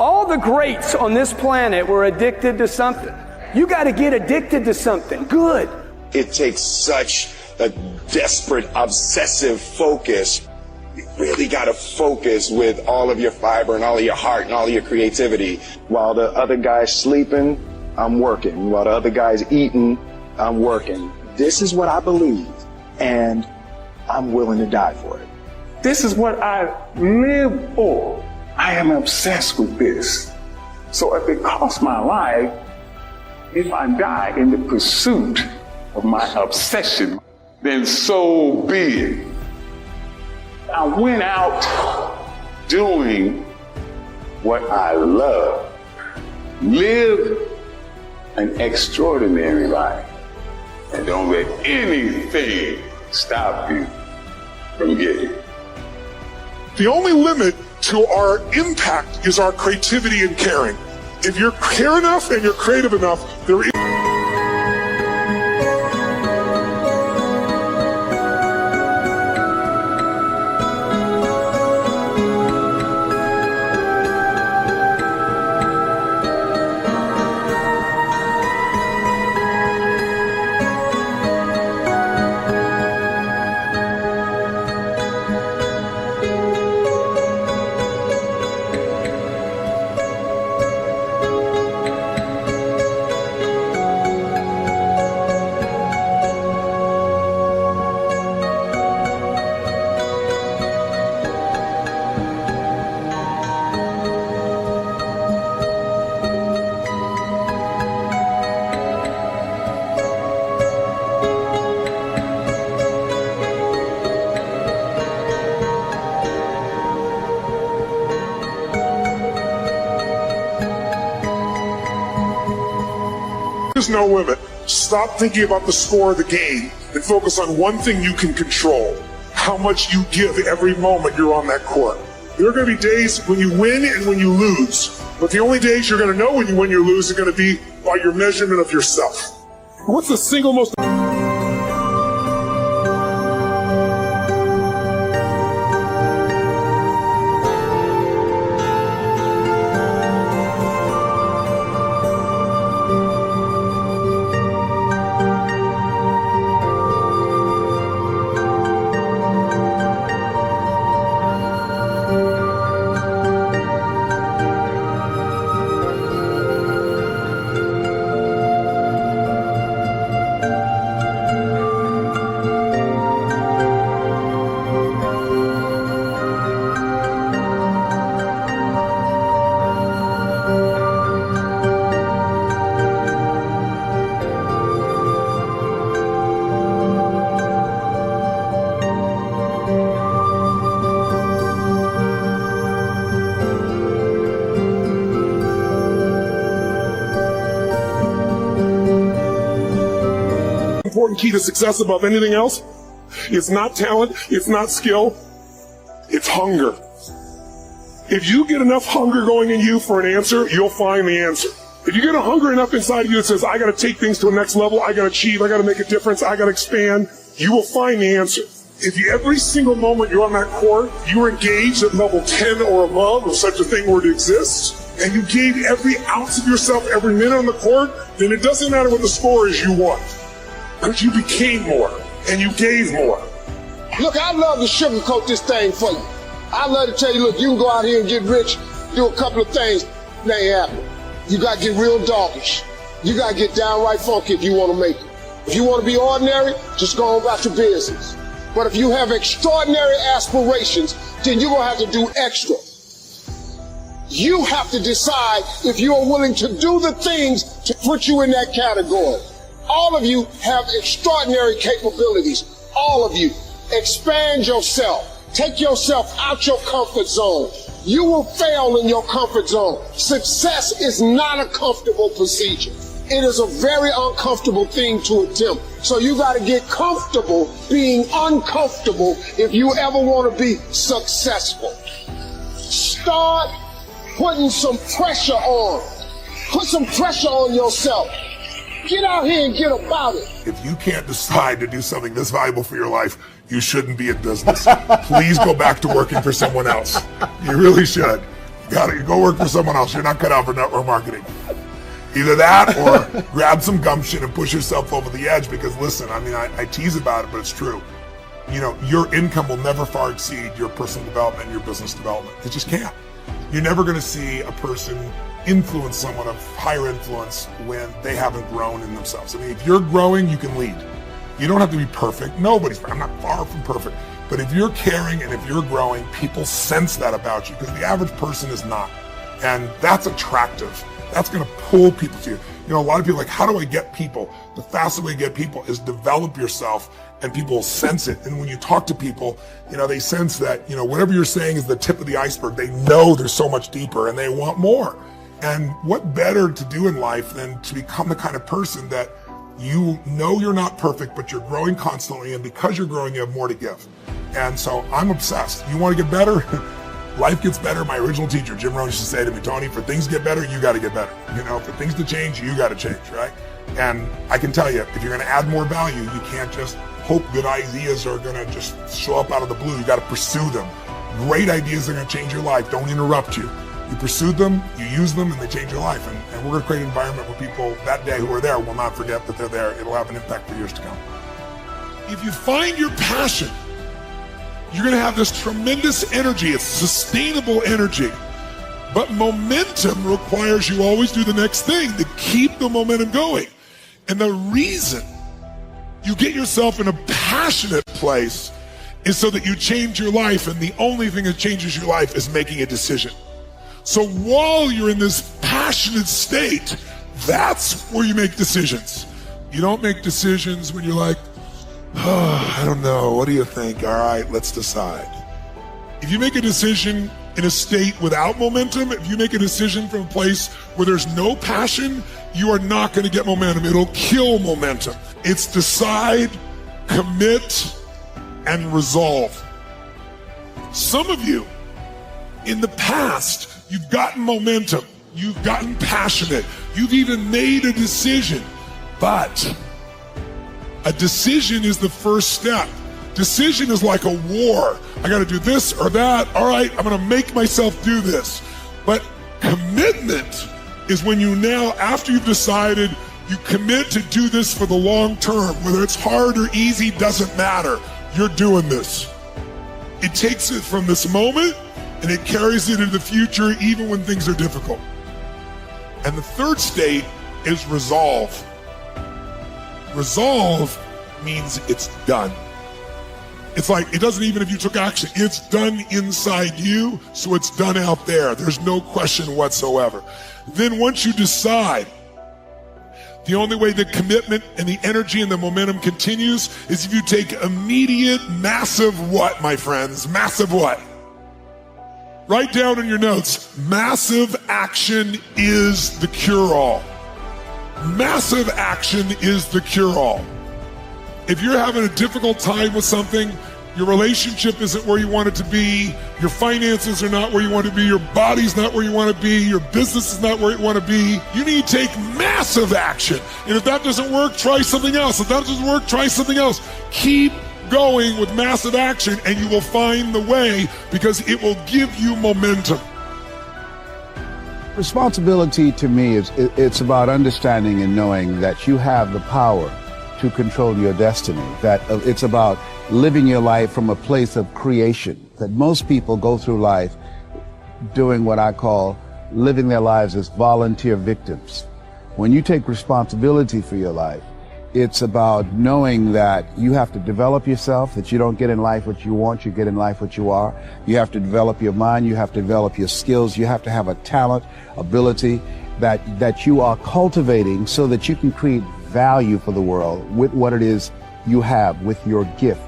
All the greats on this planet were addicted to something. You got to get addicted to something good. It takes such a desperate, obsessive focus. You really got to focus with all of your fiber and all of your heart and all of your creativity. While the other guy's sleeping, I'm working. While the other guy's eating, I'm working. This is what I believe, and I'm willing to die for it. This is what I live for. I am obsessed with this. So if it costs my life, if I die in the pursuit of my obsession, then so be it. I went out doing what I love. Live an extraordinary life. And don't let anything stop you from getting it. The only limit to our impact is our creativity and caring. If you care enough and you're creative enough, there is... There's no limit. Stop thinking about the score of the game and focus on one thing you can control: how much you give every moment you're on that court. There are going to be days when you win and when you lose, but the only days you're going to know when you win or lose are going to be by your measurement of yourself. What's the single most... important key to success above anything else? It's not talent, it's not skill, it's hunger. If you get enough hunger going in you for an answer, you'll find the answer. If you get a hunger enough inside of you that says, I gotta take things to the next level, I gotta achieve, I gotta make a difference, I gotta expand, you will find the answer. If you, every single moment you're on that court, you're engaged at level 10 or above, if such a thing were to exist, and you gave every ounce of yourself every minute on the court, then it doesn't matter what the score is, you won. Because you became more, and you gave more. Look, I'd love to sugarcoat this thing for you. I'd love to tell you, look, you can go out here and get rich, do a couple of things, that ain't happening. You got to get real doggish. You got to get downright funky if you want to make it. If you want to be ordinary, just go on about your business. But if you have extraordinary aspirations, then you're going to have to do extra. You have to decide if you are willing to do the things to put you in that category. All of you have extraordinary capabilities. All of you. Expand yourself. Take yourself out your comfort zone. You will fail in your comfort zone. Success is not a comfortable procedure. It is a very uncomfortable thing to attempt. So you got to get comfortable being uncomfortable if you ever want to be successful. Start putting some pressure on. Put some pressure on yourself. Get out here and get about it. If you can't decide to do something this valuable for your life, you shouldn't be in business. Please go back to working for someone else. You really should. Gotta go work for someone else. You're not cut out for network marketing. Either that or grab some gumption and push yourself over the edge, because listen, I mean, I tease about it, but it's true. You know, your income will never far exceed your personal development and your business development. It just can't. You're never going to see a person influence someone of higher influence when they haven't grown in themselves. I mean, if you're growing, you can lead. You don't have to be perfect. Nobody's, I'm not far from perfect. But if you're caring and if you're growing, people sense that about you, because the average person is not. And that's attractive. That's going to pull people to you. You know, a lot of people are like, how do I get people? The fastest way to get people is develop yourself, and people will sense it. And when you talk to people, you know, they sense that, you know, whatever you're saying is the tip of the iceberg. They know there's so much deeper and they want more. And what better to do in life than to become the kind of person that you know you're not perfect, but you're growing constantly. And because you're growing, you have more to give. And so I'm obsessed. You want to get better? Life gets better. My original teacher, Jim Rohn, used to say to me, Tony, for things to get better, you got to get better. You know, for things to change, you got to change, right? And I can tell you, if you're going to add more value, you can't just hope good ideas are going to just show up out of the blue. You got to pursue them. Great ideas are going to change your life. Don't interrupt you. You pursue them, you use them, and they change your life. And we're going to create an environment where people that day who are there will not forget that they're there. It'll have an impact for years to come. If you find your passion, you're going to have this tremendous energy. It's sustainable energy. But momentum requires you always do the next thing to keep the momentum going. And the reason you get yourself in a passionate place is so that you change your life. And the only thing that changes your life is making a decision. So while you're in this passionate state, that's where you make decisions. You don't make decisions when you're like, oh, I don't know. What do you think? All right, let's decide. If you make a decision in a state without momentum, if you make a decision from a place where there's no passion, you are not going to get momentum. It'll kill momentum. It's decide, commit, and resolve. Some of you, in the past, you've gotten momentum. You've gotten passionate. You've even made a decision. But a decision is the first step. Decision is like a war. I got to do this or that. All right, I'm going to make myself do this. But commitment is when you now, after you've decided, you commit to do this for the long term. Whether it's hard or easy, doesn't matter. You're doing this. It takes it from this moment and it carries it into the future even when things are difficult. And the third state is resolve. Resolve means it's done. It's like, it doesn't even if you took action, it's done inside you, so it's done out there. There's no question whatsoever. Then once you decide, the only way the commitment and the energy and the momentum continues is if you take immediate, massive what, my friends? Massive what? Write down in your notes, massive action is the cure-all. Massive action is the cure-all. If you're having a difficult time with something, your relationship isn't where you want it to be, your finances are not where you want to be, your body's not where you want to be, your business is not where you want to be, you need to take massive action. And if that doesn't work, try something else. If that doesn't work, try something else. Keep going with massive action and you will find the way, because it will give you momentum. Responsibility to me it's about understanding and knowing that you have the power to control your destiny, that it's about living your life from a place of creation, that most people go through life doing what I call living their lives as volunteer victims. When you take responsibility for your life, it's about knowing that you have to develop yourself, that you don't get in life what you want, you get in life what you are. You have to develop your mind, you have to develop your skills, you have to have a talent, ability that you are cultivating so that you can create value for the world with what it is you have, with your gift.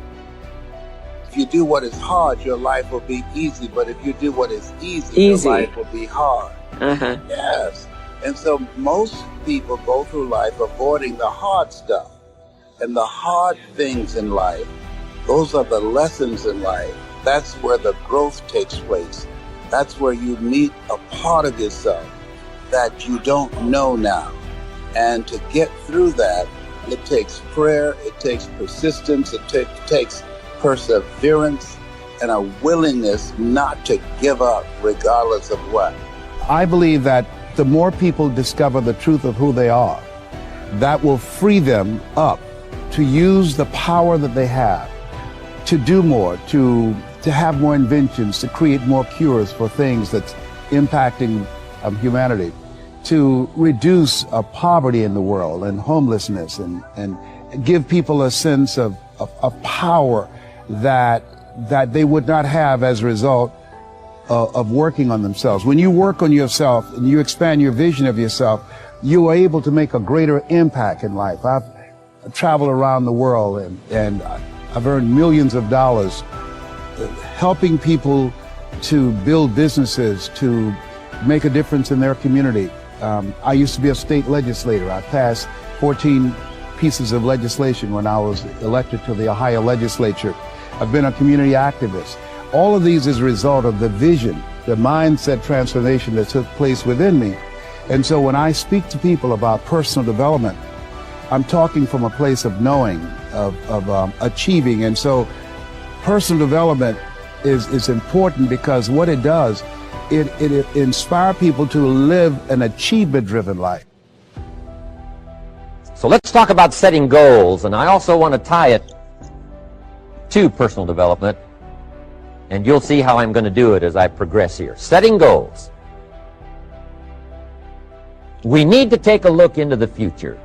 If you do what is hard, your life will be easy. But if you do what is easy. Your life will be hard. Yes. And so most people go through life avoiding the hard stuff. And the hard things in life, those are the lessons in life. That's where the growth takes place. That's where you meet a part of yourself that you don't know now. And to get through that, it takes prayer, it takes persistence, it takes perseverance, and a willingness not to give up regardless of what. I believe that the more people discover the truth of who they are, that will free them up to use the power that they have to do more, to have more inventions, to create more cures for things that's impacting humanity, to reduce poverty in the world and homelessness, and give people a sense of power that they would not have as a result of working on themselves. When you work on yourself and you expand your vision of yourself, you are able to make a greater impact in life. I've traveled around the world and I've earned millions of dollars helping people to build businesses, to make a difference in their community. I used to be a state legislator. I passed 14 pieces of legislation when I was elected to the Ohio legislature. I've been a community activist. All of these is a result of the vision, the mindset transformation that took place within me. And so when I speak to people about personal development, I'm talking from a place of knowing, of achieving. And so personal development is important because what it does, it inspires people to live an achievement-driven life. So let's talk about setting goals, and I also want to tie it to personal development, and you'll see how I'm going to do it as I progress here. Setting goals. We need to take a look into the future.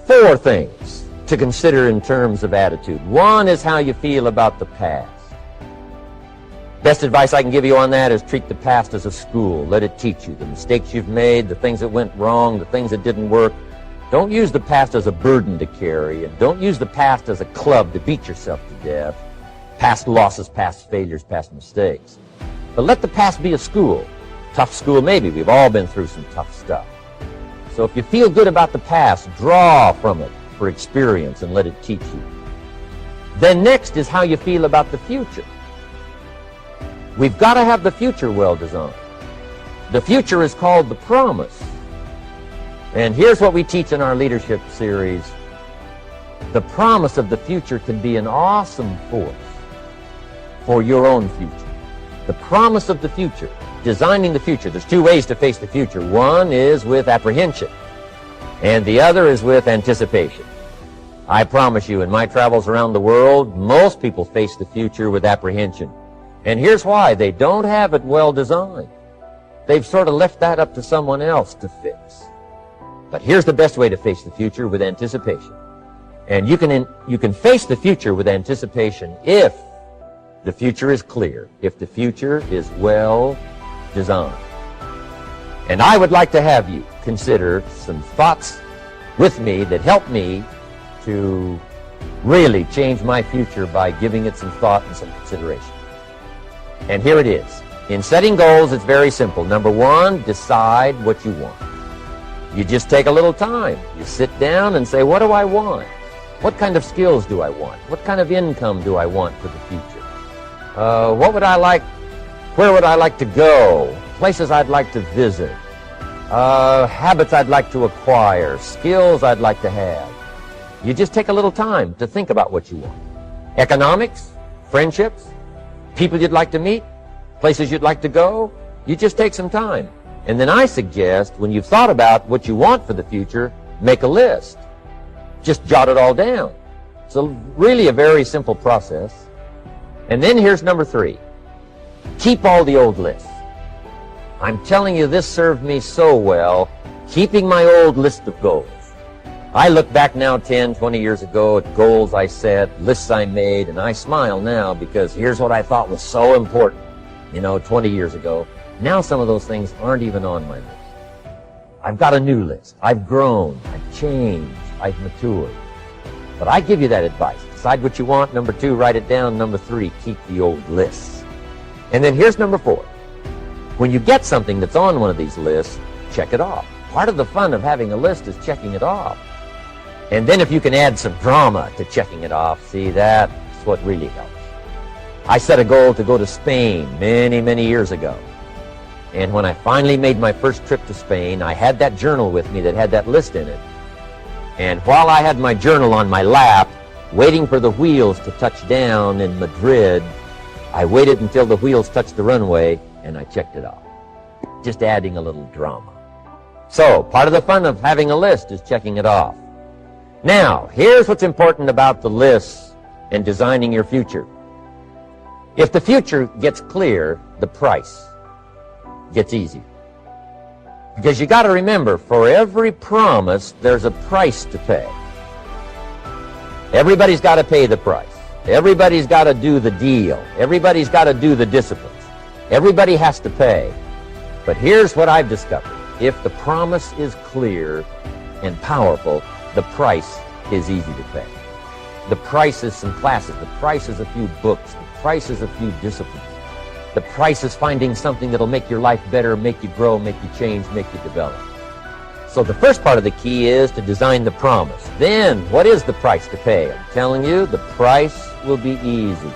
4 things to consider in terms of attitude. 1 is how you feel about the past. Best advice I can give you on that is treat the past as a school. Let it teach you the mistakes you've made, the things that went wrong, the things that didn't work. Don't use the past as a burden to carry, and don't use the past as a club to beat yourself to death. Past losses, past failures, past mistakes. But let the past be a school. Tough school maybe. We've all been through some tough stuff. So if you feel good about the past, draw from it for experience and let it teach you. Then next is how you feel about the future. We've got to have the future well designed. The future is called the promise. And here's what we teach in our leadership series. The promise of the future can be an awesome force for your own future. The promise of the future, designing the future. There's 2 ways to face the future. 1 is with apprehension, and the other is with anticipation. I promise you, in my travels around the world, most people face the future with apprehension. And here's why. They don't have it well designed. They've sort of left that up to someone else to fix. But here's the best way to face the future, with anticipation. And you can face the future with anticipation if the future is clear, if the future is well designed. And I would like to have you consider some thoughts with me that help me to really change my future by giving it some thought and some consideration. And here it is. In setting goals, it's very simple. Number 1, decide what you want. You just take a little time. You sit down and say, what do I want? What kind of skills do I want? What kind of income do I want for the future? What would I like? Where would I like to go? Places I'd like to visit. Habits I'd like to acquire. Skills I'd like to have. You just take a little time to think about what you want. Economics, friendships, people you'd like to meet, places you'd like to go. You just take some time. And then I suggest, when you've thought about what you want for the future, make a list. Just jot it all down. It's really a very simple process. And then here's number 3. Keep all the old lists. I'm telling you, this served me so well, keeping my old list of goals. I look back now 10, 20 years ago at goals I set, lists I made, and I smile now because here's what I thought was so important, 20 years ago. Now some of those things aren't even on my list. I've got a new list. I've grown. I've changed. I've matured. But I give you that advice. Decide what you want. Number 2, write it down. Number 3, keep the old lists. And then here's number 4. When you get something that's on one of these lists, check it off. Part of the fun of having a list is checking it off. And then if you can add some drama to checking it off, see, that's what really helps. I set a goal to go to Spain many, many years ago. And when I finally made my first trip to Spain, I had that journal with me that had that list in it. And while I had my journal on my lap, waiting for the wheels to touch down in Madrid. I waited until the wheels touched the runway, and I checked it off. Just adding a little drama. So, part of the fun of having a list is checking it off. Now, here's what's important about the lists and designing your future. If the future gets clear, the price gets easier. Because you got to remember, for every promise, there's a price to pay. Everybody's got to pay the price. Everybody's got to do the deal. Everybody's got to do the disciplines. Everybody has to pay. But here's what I've discovered. If the promise is clear and powerful, the price is easy to pay. The price is some classes. The price is a few books. The price is a few disciplines. The price is finding something that'll make your life better, make you grow, make you change, make you develop. So the first part of the key is to design the promise. Then, what is the price to pay? I'm telling you, the price will be easy.